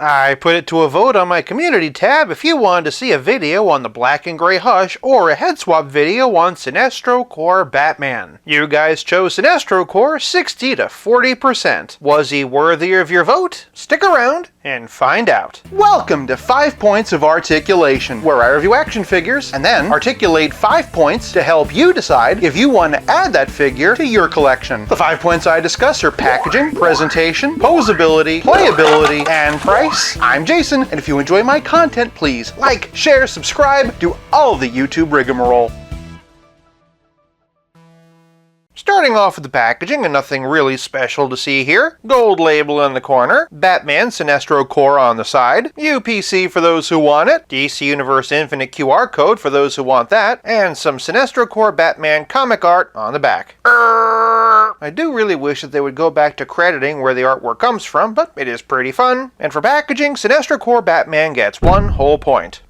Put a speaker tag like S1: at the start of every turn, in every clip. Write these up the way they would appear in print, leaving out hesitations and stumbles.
S1: I put it to a vote on my community tab if you wanted to see a video on the Black and Gray Hush or a head swap video on Sinestro Corps Batman. You guys chose Sinestro Corps 60 to 40%. Was he worthy of your vote? Stick around and find out. Welcome to 5 Points of Articulation, where I review action figures and then articulate 5 points to help you decide if you want to add that figure to your collection. The 5 points I discuss are packaging, presentation, posability, playability, and price. I'm Jason, and if you enjoy my content, please like, share, subscribe, do all the YouTube rigmarole. Starting off with the packaging, and nothing really special to see here. Gold label in the corner, Batman Sinestro Corps on the side, UPC for those who want it, DC Universe Infinite QR code for those who want that, and some Sinestro Corps Batman comic art on the back. I do really wish that they would go back to crediting where the artwork comes from, but it is pretty fun. And for packaging, Sinestro Corps Batman gets 1 whole point.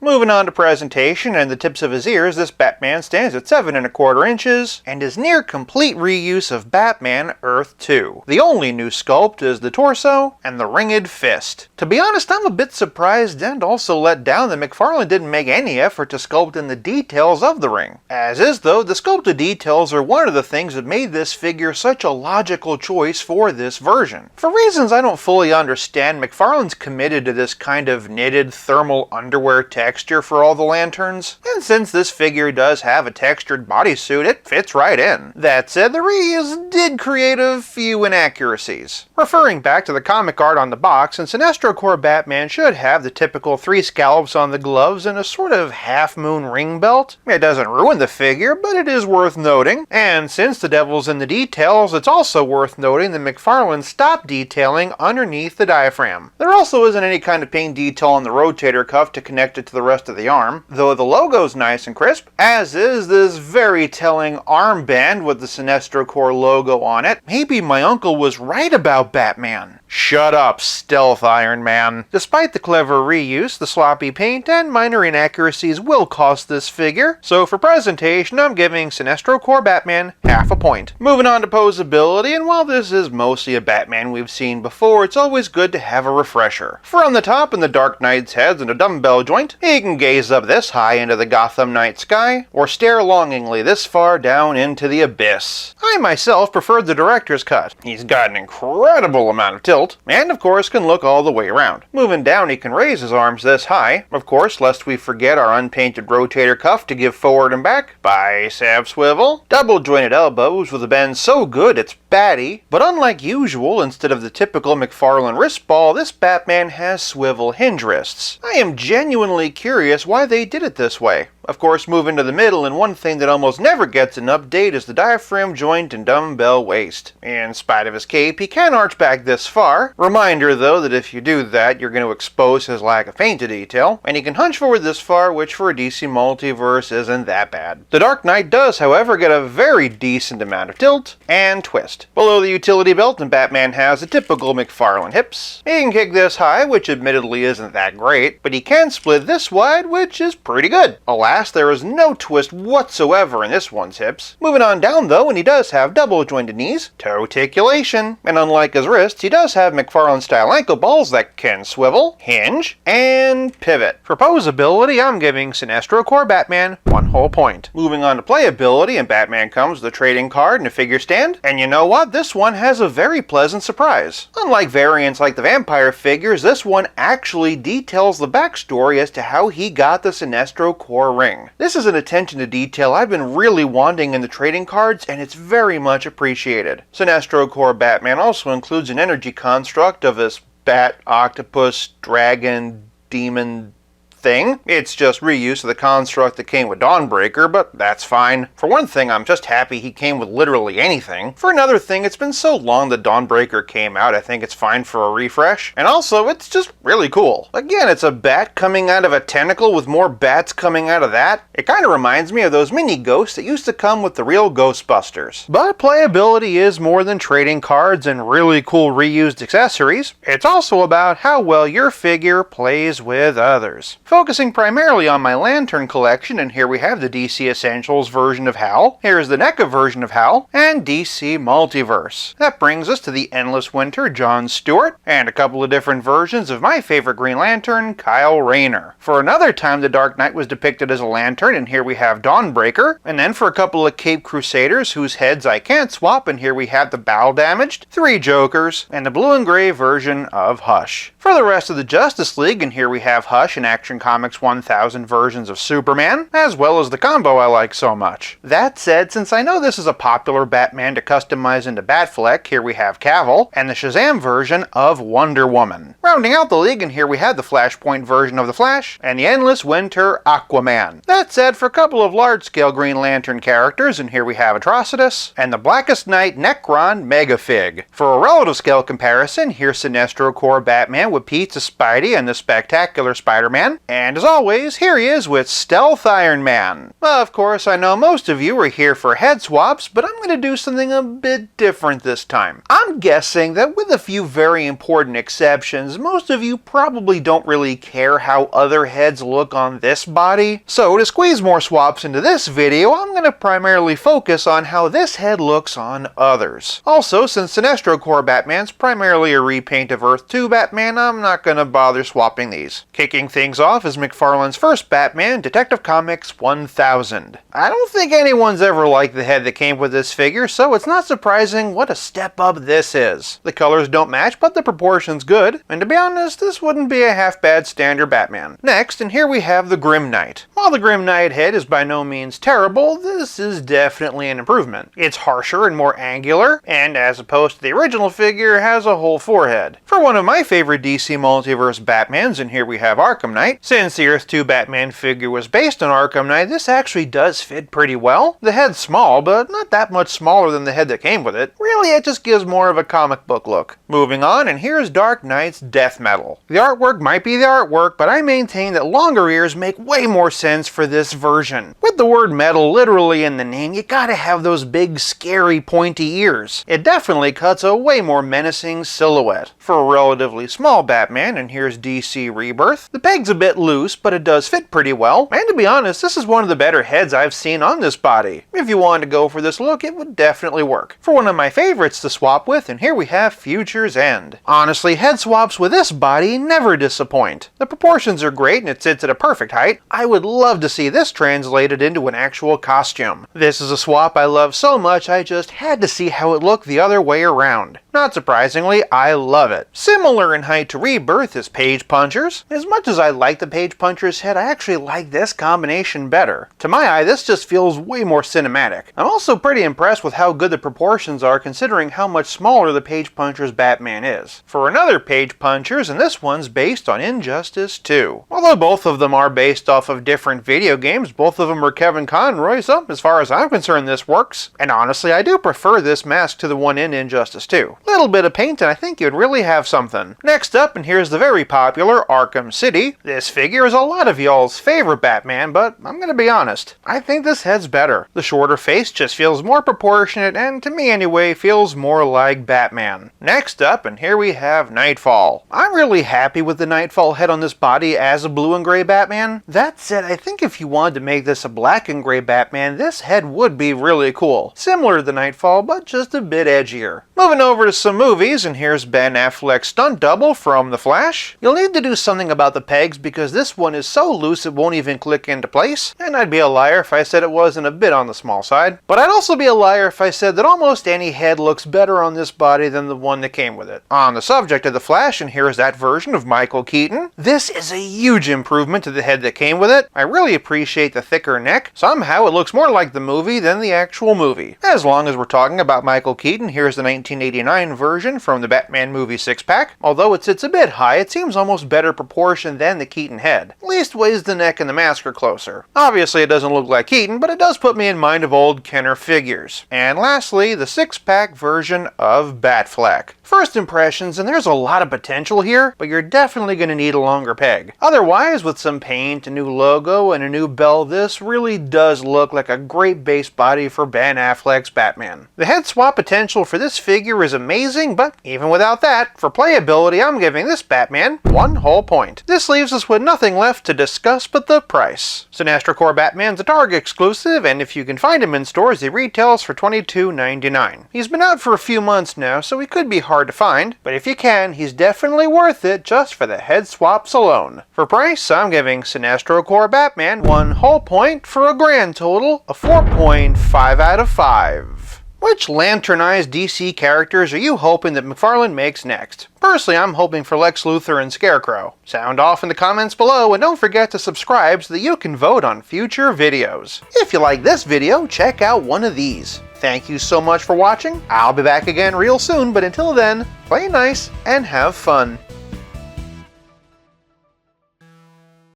S1: Moving on to presentation and the tips of his ears, this Batman stands at 7 1/4 inches and is near complete reuse of Batman Earth 2. The only new sculpt is the torso and the ringed fist. To be honest, I'm a bit surprised and also let down that McFarlane didn't make any effort to sculpt in the details of the ring. As is though, the sculpted details are one of the things that made this figure such a logical choice for this version. For reasons I don't fully understand, McFarlane's committed to this kind of knitted thermal underwear texture for all the lanterns, and since this figure does have a textured bodysuit, it fits right in. That said, the reuse did create a few inaccuracies. Referring back to the comic art on the box, and Sinestro Corps Batman should have the typical 3 scallops on the gloves and a sort of half-moon ring belt. It doesn't ruin the figure, but it is worth noting, and since the devil's in the details, it's also worth noting that McFarlane stopped detailing underneath the diaphragm. There also isn't any kind of paint detail on the rotator cuff to connect it to the rest of the arm, though the logo's nice and crisp, as is this very telling armband with the Sinestro Corps logo on it. Maybe my uncle was right about Batman. Shut up, Stealth Iron Man. Despite the clever reuse, the sloppy paint and minor inaccuracies will cost this figure, so for presentation I'm giving Sinestro Corps Batman half a point. Moving on to posability, and while this is mostly a Batman we've seen before, it's always good to have a refresher. From the top in the Dark Knight's heads and a dumbbell joint, he can gaze up this high into the Gotham night sky, or stare longingly this far down into the abyss. I myself preferred the director's cut. He's got an incredible amount of tilt, and of course can look all the way around. Moving down, he can raise his arms this high, of course lest we forget our unpainted rotator cuff to give forward and back, bicep swivel, double jointed elbows with a bend so good it's batty, but unlike usual, instead of the typical McFarlane wrist ball, this Batman has swivel hinge wrists. I am genuinely curious why they did it this way. Of course, moving to the middle, and one thing that almost never gets an update is the diaphragm joint and dumbbell waist. In spite of his cape, he can arch back this far. Reminder though that if you do that, you're going to expose his lack of paint to detail, and he can hunch forward this far, which for a DC Multiverse isn't that bad. The Dark Knight does, however, get a very decent amount of tilt and twist. Below the utility belt, and Batman has the typical McFarlane hips. He can kick this high, which admittedly isn't that great, but he can split this wide, which is pretty good. Alas, there is no twist whatsoever in this one's hips. Moving on down though, and he does have double jointed knees, toe articulation, and unlike his wrists, he does have McFarlane style ankle balls that can swivel, hinge, and pivot. For posability, I'm giving Sinestro Corps Batman 1 whole point. Moving on to playability, and Batman comes with a trading card and a figure stand, and you know what? This one has a very pleasant surprise. Unlike variants like the vampire figures, this one actually details the backstory as to how he got the Sinestro Corps ring. This is an attention to detail I've been really wanting in the trading cards, and it's very much appreciated. Sinestro Corps Batman also includes an energy construct of this bat, octopus, dragon, demon thing. It's just reuse of the construct that came with Dawnbreaker, but that's fine. For one thing, I'm just happy he came with literally anything. For another thing, it's been so long that Dawnbreaker came out, I think it's fine for a refresh. And also, it's just really cool. Again, it's a bat coming out of a tentacle with more bats coming out of that. It kind of reminds me of those mini ghosts that used to come with the real Ghostbusters. But playability is more than trading cards and really cool reused accessories. It's also about how well your figure plays with others. Focusing primarily on my Lantern collection, and here we have the DC Essentials version of Hal, here's the NECA version of Hal, and DC Multiverse. That brings us to the Endless Winter John Stewart, and a couple of different versions of my favorite Green Lantern, Kyle Rayner. For another time, the Dark Knight was depicted as a lantern, and here we have Dawnbreaker, and then for a couple of Cape Crusaders whose heads I can't swap, and here we have the Battle Damaged, 3 Jokers, and the blue and gray version of Hush. For the rest of the Justice League, and here we have Hush and Action Comics 1000 versions of Superman, as well as the combo I like so much. That said, since I know this is a popular Batman to customize into Batfleck, here we have Cavill, and the Shazam version of Wonder Woman. Rounding out the league, and here we have the Flashpoint version of the Flash, and the Endless Winter Aquaman. That said, for a couple of large-scale Green Lantern characters, and here we have Atrocitus, and the Blackest Night Necron Megafig. For a relative scale comparison, here's Sinestro Corps Batman with Pete Spidey and the Spectacular Spider-Man, and as always, here he is with Stealth Iron Man. Of course, I know most of you are here for head swaps, but I'm going to do something a bit different this time. I'm guessing that with a few very important exceptions, most of you probably don't really care how other heads look on this body. So to squeeze more swaps into this video, I'm going to primarily focus on how this head looks on others. Also, since Sinestro Corps Batman's primarily a repaint of Earth 2 Batman, I'm not going to bother swapping these. Kicking things off is McFarlane's first Batman, Detective Comics 1000. I don't think anyone's ever liked the head that came with this figure, so it's not surprising what a step up this is. The colors don't match, but the proportion's good, and to be honest, this wouldn't be a half-bad standard Batman. Next, and here we have the Grim Knight. While the Grim Knight head is by no means terrible, this is definitely an improvement. It's harsher and more angular, and as opposed to the original figure, has a whole forehead. For one of my favorite DC Multiverse Batmans, and here we have Arkham Knight, since the Earth 2 Batman figure was based on Arkham Knight, this actually does fit pretty well. The head's small, but not that much smaller than the head that came with it. Really, it just gives more of a comic book look. Moving on, and here's Dark Knight's Death Metal. The artwork might be the artwork, but I maintain that longer ears make way more sense for this version. With the word metal literally in the name, you gotta have those big, scary, pointy ears. It definitely cuts a way more menacing silhouette. For a relatively small Batman, and here's DC Rebirth, the peg's a bit loose, but it does fit pretty well, and to be honest, this is one of the better heads I've seen on this body. If you wanted to go for this look, it would definitely work. For one of my favorites to swap with, and here we have Future's End. Honestly, head swaps with this body never disappoint. The proportions are great and it sits at a perfect height. I would love to see this translated into an actual costume. This is a swap I love so much I just had to see how it looked the other way around. Not surprisingly, I love it. Similar in height to Rebirth is Page Punchers. As much as I like the Page Punchers head, I actually like this combination better. To my eye, this just feels way more cinematic. I'm also pretty impressed with how good the proportions are considering how much smaller the Page Punchers Batman is. For another Page Punchers, and this one's based on Injustice 2. Although both of them are based off of different video games, both of them are Kevin Conroy, so as far as I'm concerned this works. And honestly, I do prefer this mask to the one in Injustice 2. Little bit of paint and I think you'd really have something. Next up, and here's the very popular Arkham City. This figure is a lot of y'all's favorite Batman, but I'm gonna be honest, I think this head's better. The shorter face just feels more proportionate and, to me anyway, feels more like Batman. Next up, and here we have Nightfall. I'm really happy with the Nightfall head on this body as a blue and gray Batman. That said, I think if you wanted to make this a black and gray Batman, this head would be really cool. Similar to the Nightfall, but just a bit edgier. Moving over to some movies, and here's Ben Affleck's stunt double from The Flash. You'll need to do something about the pegs because this one is so loose it won't even click into place, and I'd be a liar if I said it wasn't a bit on the small side. But I'd also be a liar if I said that almost any head looks better on this body than the one that came with it. On the subject of The Flash, and here's that version of Michael Keaton. This is a huge improvement to the head that came with it. I really appreciate the thicker neck. Somehow it looks more like the movie than the actual movie. As long as we're talking about Michael Keaton, here's the 1989 version from the Batman movie 6-pack. Although it sits a bit high, it seems almost better proportioned than the Keaton head. Leastways the neck and the mask are closer. Obviously it doesn't look like Keaton, but it does put me in mind of old Kenner figures. And lastly, the 6-pack version of Batfleck. First impressions, and there's a lot of potential here, but you're definitely going to need a longer peg. Otherwise, with some paint, a new logo, and a new bell, this really does look like a great base body for Ben Affleck's Batman. The head swap potential for this figure is amazing. amazing, but even without that, for playability, I'm giving this Batman 1 whole point. This leaves us with nothing left to discuss but the price. Sinestro Corps Batman's a Target exclusive, and if you can find him in stores, he retails for $22.99. He's been out for a few months now, so he could be hard to find, but if you can, he's definitely worth it just for the head swaps alone. For price, I'm giving Sinestro Corps Batman 1 whole point for a grand total of 4.5 out of 5. Which lanternized DC characters are you hoping that McFarlane makes next? Personally, I'm hoping for Lex Luthor and Scarecrow. Sound off in the comments below, and don't forget to subscribe so that you can vote on future videos. If you like this video, check out one of these. Thank you so much for watching. I'll be back again real soon, but until then, play nice and have fun.